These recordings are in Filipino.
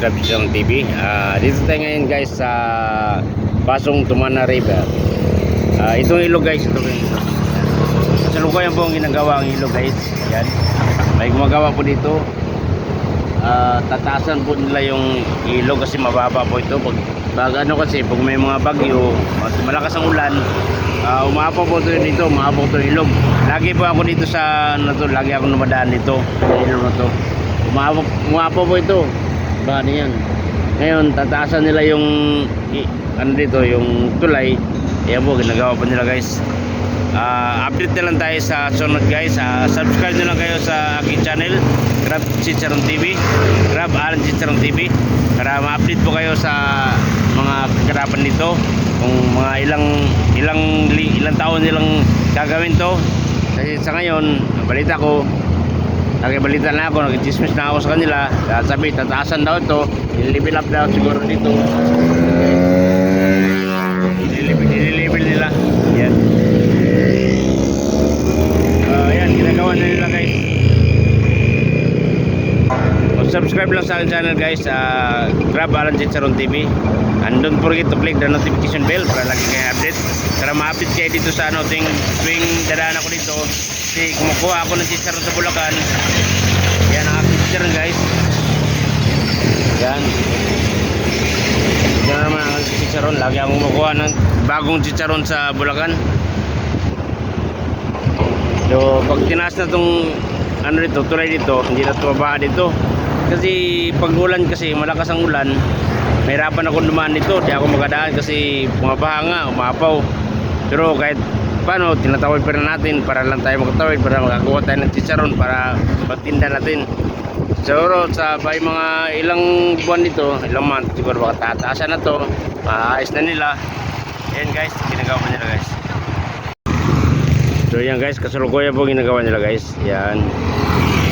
Grab Channel TV. Dito tayo ngayon guys sa Pasong Tumana River. Itong ilog guys, ito yung ilog. Kasalukuyan po ang ginagawa ang ilog guys. Yan. May gumagawa po dito. Tataasan po nila yung ilog kasi mababa po ito. Pag may mga bagyo, malakas ang ulan, umapaw po ito dito, umapaw ito ilog. Lagi po ako dito sa lagi ako namadaan dito sa ilog na to. Umapaw po ito. Ba yan. Ngayon tataasan nila yung dito, yung tulay. Ayan po, ginagawa po nila guys. Update na lang tayo sa sunod guys. Subscribe na lang kayo sa aking channel, Grab Chicharon TV, Grab Alan Chicharon TV, para ma-update po kayo sa mga kaganapan dito, kung mga ilang taon nilang gagawin to. Kasi sa ngayon balita ko, nakibalita na ako, nag-chismis na ako sa kanila. Sabi tataasan daw ito, i-level up daw siguro dito, i-level nila. Yan. Ayan, ginagawa na nila guys. Subscribe lang sa akin channel guys, Grab Alan Chicharon TV, and don't forget to click the notification bell para lagi kayo update, para ma-update kayo dito sa tuwing dadaan ako dito. Kasi kumukuha ako ng chicharon sa Bulacan. Yan ang aking chicharon guys. Yan naman ang chicharon. Lagi akong kumukuha ng bagong chicharon sa Bulacan. So pag tinaas na itong dito, tulay dito, hindi na tumaba dito. Kasi pag ulan, kasi malakas ang ulan, mahirapan akong dumaan dito. Di ako magadaan kasi pumabaha nga, umapaw. Pero kahit paano, tinatawid pa rin natin para lang tayo makatawid, para makakuha tayo ng chicharon para magtinda natin. Siguro sa mga ilang buwan dito, ilang month, siguro baka tataasan na to, maayos na nila. Ayan guys, ginagawa nila guys. So yan guys, kasalukuyan po ginagawa nila guys. Yan.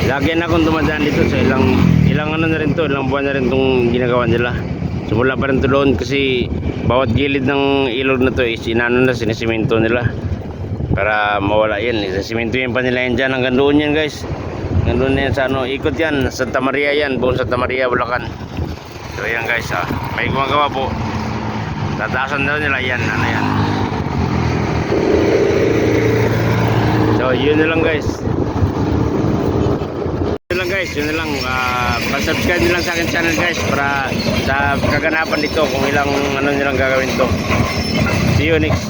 Lagi na akong dumadaan dito sa ilang na rin to, ilang buwan na rin itong ginagawa nila. Simula pa rin to doon kasi bawat gilid ng ilog na to is sinisimento nila para mawala yan. Sinisimento yan pa nila yan dyan hanggang doon yan guys. Hanggang doon yan sa ikot yan, Santa Maria yan, buong Santa Maria, Bulacan. So yan guys, may gumagawa po. Tataasan daw nila yan, yan. So yun na lang guys. Yun na lang, pa-subscribe nyo lang sa akin channel guys para sa kaganapan dito kung ilang nilang gagawin to. See you next.